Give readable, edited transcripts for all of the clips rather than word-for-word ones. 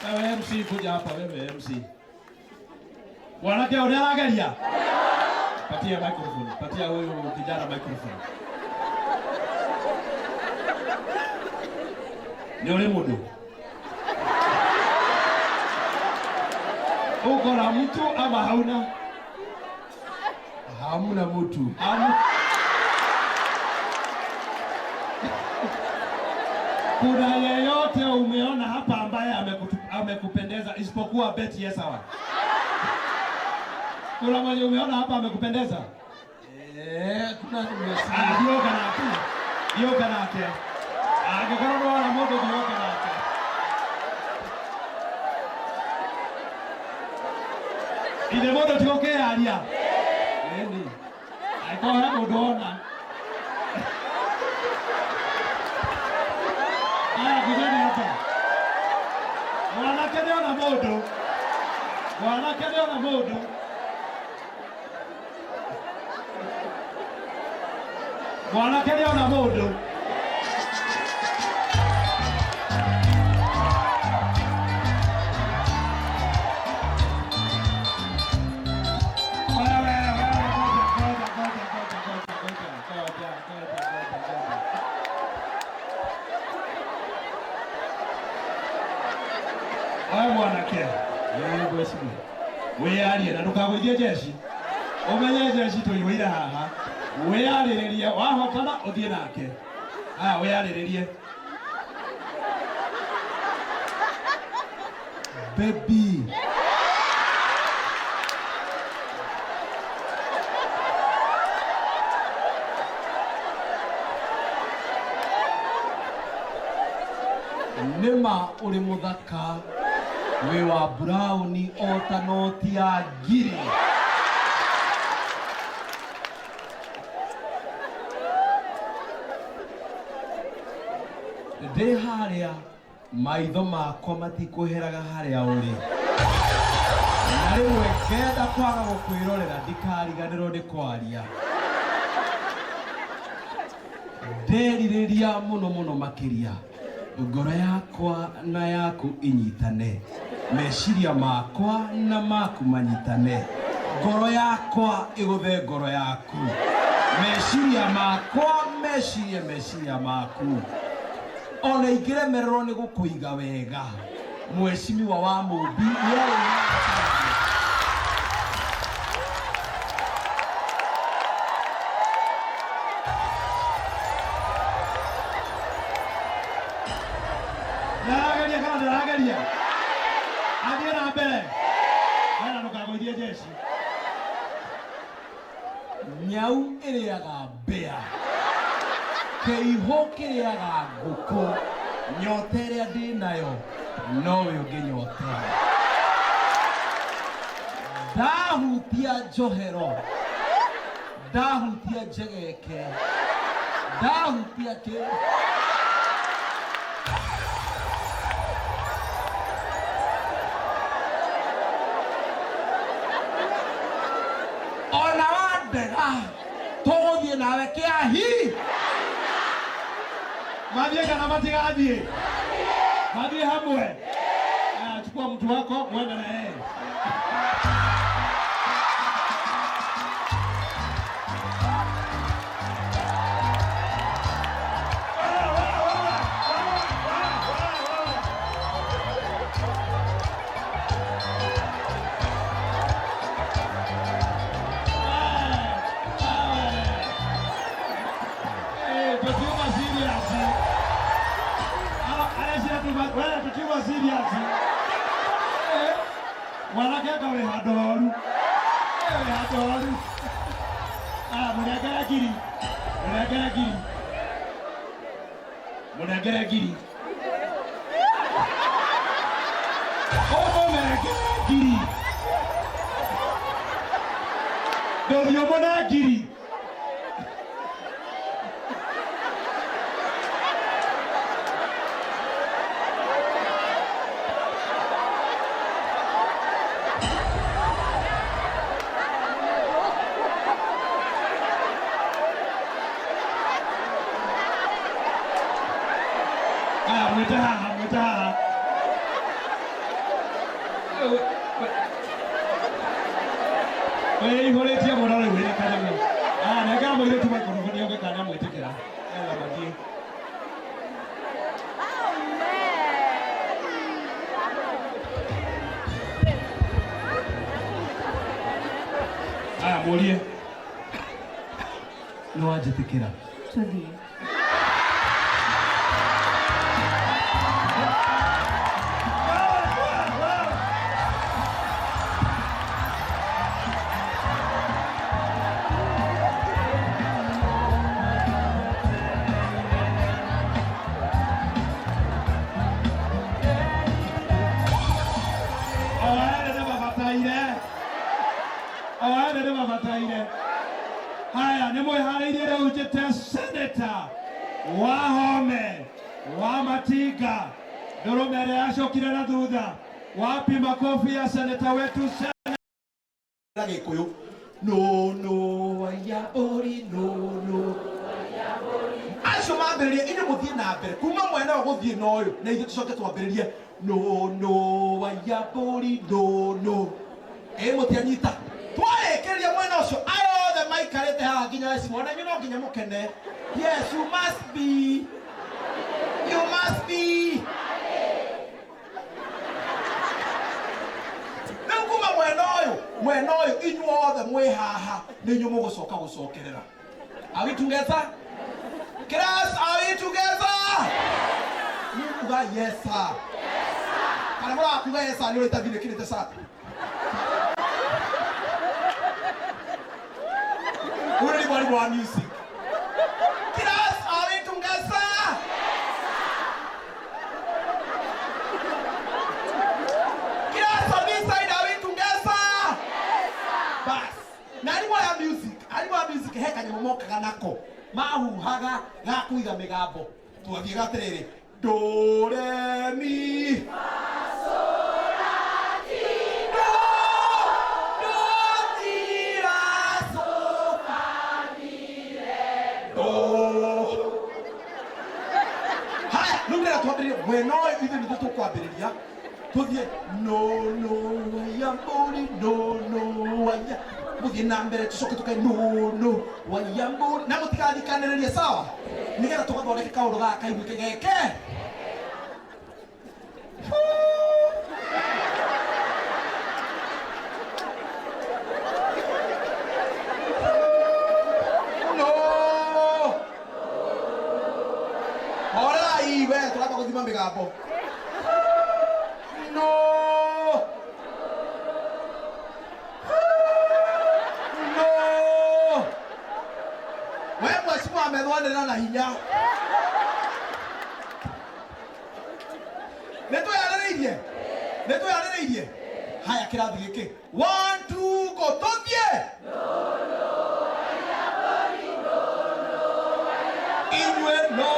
Wewe MC kuja hapa wewe MC. Wanake unaangalia? Patia microphone. Patia huyu kijana microphone. Ni ule mudu. Uko na mtu ama hauna? Hamna mtu. Kuna yeyote umeona hapa ambaye amekupendeza isipokuwa Betty Yesawa? Kuna mmoja umeona hapa amekupendeza? Kuna nimesikia. Dio kana ake. Agikuua na moto dio kana ake. Ile moto tiokea alia. Nini? Aiko hapo doona. Kujeni hapa. Wanakadeo na modo. Wanakadeo na modo. Wanakadeo na modo. Weyarie na ndukagwithie jeshi umenye jeshi tuiwira haha weyariririe wahotana uthie nake weyariririe baby nema uri muthaka we wa brown ota noti ya giri de haria maitho makwa matikuheraga haria uri na rimwe kenda kwaga gukwirorera ndikariganirwo ni kwaria ndeririria muno makiria ngoro yakwa na yaku inyitane meciria makwa na maku manyitane ngoro yakwa iguthe ngoro yaku meciria makwa meciria maku ona ingiremererwo ni gukuiga wega mweshimiwa wa mumbi Nagalia. Adira mbele. Ana nukagwithie jeshi. Nyau iriaga mbea. Keiho kiriaga nguku. Nyota iria ndinayo nowe unginyotera. Ndahutia njohero. Ndahutia njegeke. Ndahutia ki Togi nawe kiahi. Madie kana matigaji. Madie hamwe. Chukua mtu wako uende na yeye. Tukiwa serious. Wanakeka we hadoru. We hadoru. Munagera giri. Munagera giri. Munagera giri. Munagera giri. Dorio munagiri. Wewe iholetia mwana wewe ni kana mwana. Na kama ile tumakorofoni yoke kana mwetekera. Ela badie. Molie. No ajetekera. Tuthi. Haya, nimweharĩirie rĩu njĩte Senator Wahome wa Matiga ndũrũme ĩrĩa yacokire na thutha. Wapi makofi ya Senator wetu Senator Gĩkũyũ. No wayabori no acio mambĩrĩrie ine mũthiĩ na mbere kuma mwena wa gũthiĩ na ũyũ na ithuĩ tũcoke twambĩrĩrie no wayabori no mũtianyita twarekereria mwena ũcio ayothe maikarĩte haha nginya eci mwana inyuĩ no nginya mũkene. Yes, you must be rĩu kuma mwena ũyũ inyuothe mwĩ haha nĩ inyuĩ mũgũcoka gũcokerera. Are we together? Class, are we together? Muga yes sir. Kana mũrakuga yes sir nĩ ũrĩ tathirĩ kĩrĩte sati. Everybody want music. Class, are we together? Class, on this side, are we together? Bas. Na anyone music? Anyone music? Heka nyemomoka ganako. Mahuhaga gakuiga migambo. Tuathiĩ gaterere. Do re mi. Mwena ũyũ ithuĩ nĩthuĩ tũkwambĩrĩria tũthiĩ no wayambũri no waya mũthiĩ na mbere tũcoke tũkae no wayambũri na mũtigathikanĩrĩrie sawa nĩgetha tũgathondeke kaũndũ gaka kaiguĩke geke. Migambo. No. Wewe mheshimiwa amedhwana na hinya. Neto yarĩrĩirie. Haya kĩrathi gĩkĩ. 1 2 go tũthiĩ. Inyuĩ no.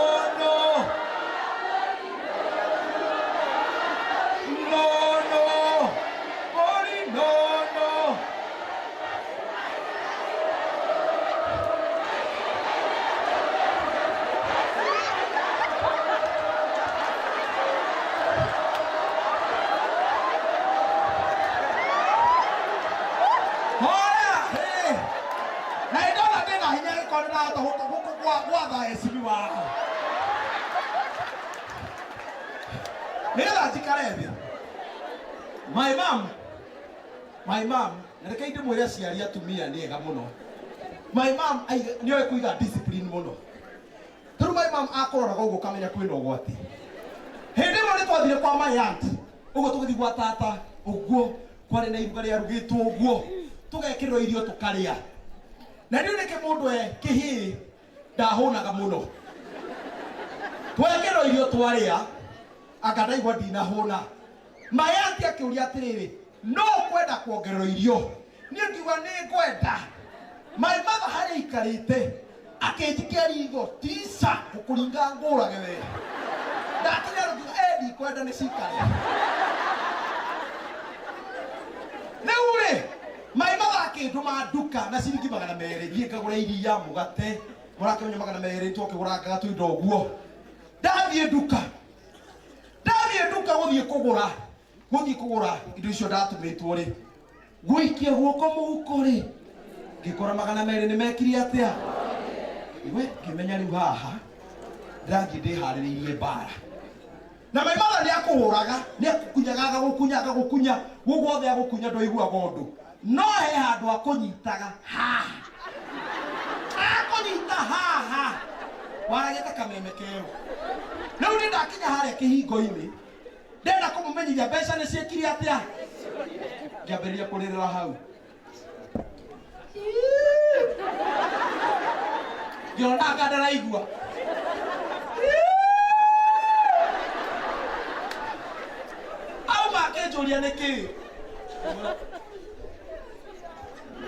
My mom, nĩreke inde mwĩre aciari atumia nĩ ega mũno. My mom nĩoĩ kũiga discipline mũno. Tondũ my mom akũroraga ũguo kamenya kwĩna ũgwati. Hĩndĩ ĩmwe nĩtwathire kwa my aunt, ũguo tũgĩthiĩ gwa tata, ũguo kwarĩ na iruga rĩarugĩtwo ũguo, tũgekĩrĩrwo irio tũkarĩa. Na rĩu nĩkĩ mũndũ kĩhĩ ndahũnaga mũno. Twekĩrwo irio twarĩa, anga ndaigua ndinahũna. My aunt akĩũria atĩrĩrĩ, no kwenda kuongererwo irio. Niĩ ngiuga nĩ ngwenda. My mother harĩa ikarĩte akĩnjikia ritho tisa gũkũringa ngũrage we. Ndakinya rũthu ndikwenda nĩ cikare. Rĩu rĩ, my mother akĩndũma nduka na ciringi 200 thiĩ ngagũra iria mũgate. Mũrakĩmenya 200 tũkĩgũrangaga tũindo ũguo. Ndathiĩ nduka gũthiĩ kũgũra. guthi kugura indo icio ndatumitwo ri guikia guoko muhuko ri ngikora magana meri ni mekiri atia iwe kimenya riu haha ndangi ndihaririirie mbara na maimara ni akuhuraga ni akukunyaga gukunya guguothe agukunya ndoiguaga undu no he handu akunyitaga haha akunyita haha waragete kameme kero riu ni ndakinya haria kihingo-ini ndenda kumumenyithia mbeca ni ciekire atia ngiambĩrĩria kũrĩrĩra hau ngĩona anga ndaraigua auma akĩnjũria nĩkĩ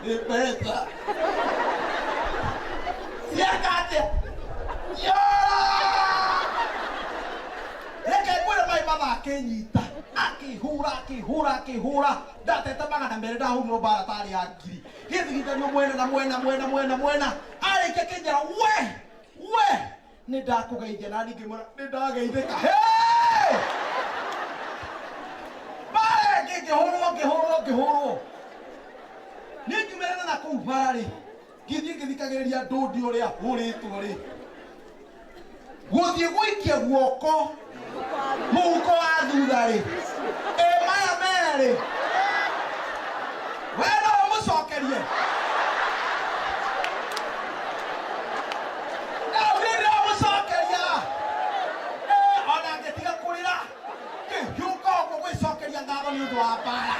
nĩ mbeca ciaka atĩa reke ngwĩre maĩ mathakĩnyita akĩhũra ndatete magana merĩ ndahũrirwo mbara tarĩ ya ngiri gĩthigithanio mwena na mwena arĩkia kĩnjĩra we nĩ ndakũgeithia na ningĩ mwena nĩ ndageithĩka mbara ĩngĩ ngĩhũrwo nĩ ngiumĩrana na kũu mbara rĩ ngĩthiĩ ngĩthikagĩrĩria ndũndi ũrĩa hũrĩtwo rĩ gũthiĩ gũikia guoko muhuko wa thutha rĩ maya merĩ wendo mũcokerie nĩrĩa mũcokeria ona ngĩtiga kũrĩra ngĩhiũka ũguo gwĩcokeria ngatho nĩ ũndũ wa mbara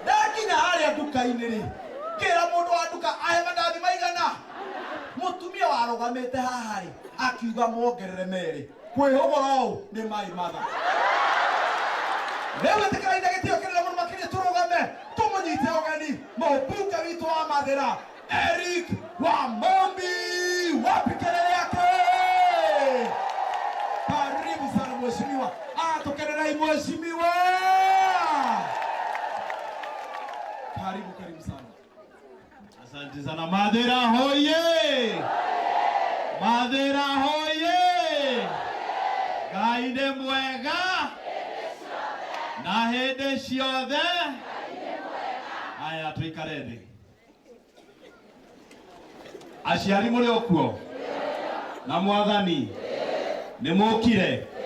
ndakinya harĩa nduka-inĩ rĩ ngĩra mũndũ wa nduka ahe mandathi maigana mutumia warũgamĩte haha rĩ akiuga mongerere merĩ kwĩhũgũra ũũ nĩ maĩ matha rĩu ĩtĩkĩra gĩtĩo kĩnene mũno makĩria tũrũgame tũmũnyite ũgeni mũmbunge witũ wa Mathĩra Eric Wamombi wapi kelele yake karibu sana mheshimiwa tukelelei mheshimiwa karibu sana. Asante sana. Mathĩra hoye! Mathĩra hoye! Ngai nĩ mwega na hĩndĩ ciothe. Aya tuikare thĩ. Aciari mũrĩ okuo na mwathani nĩ mũkire.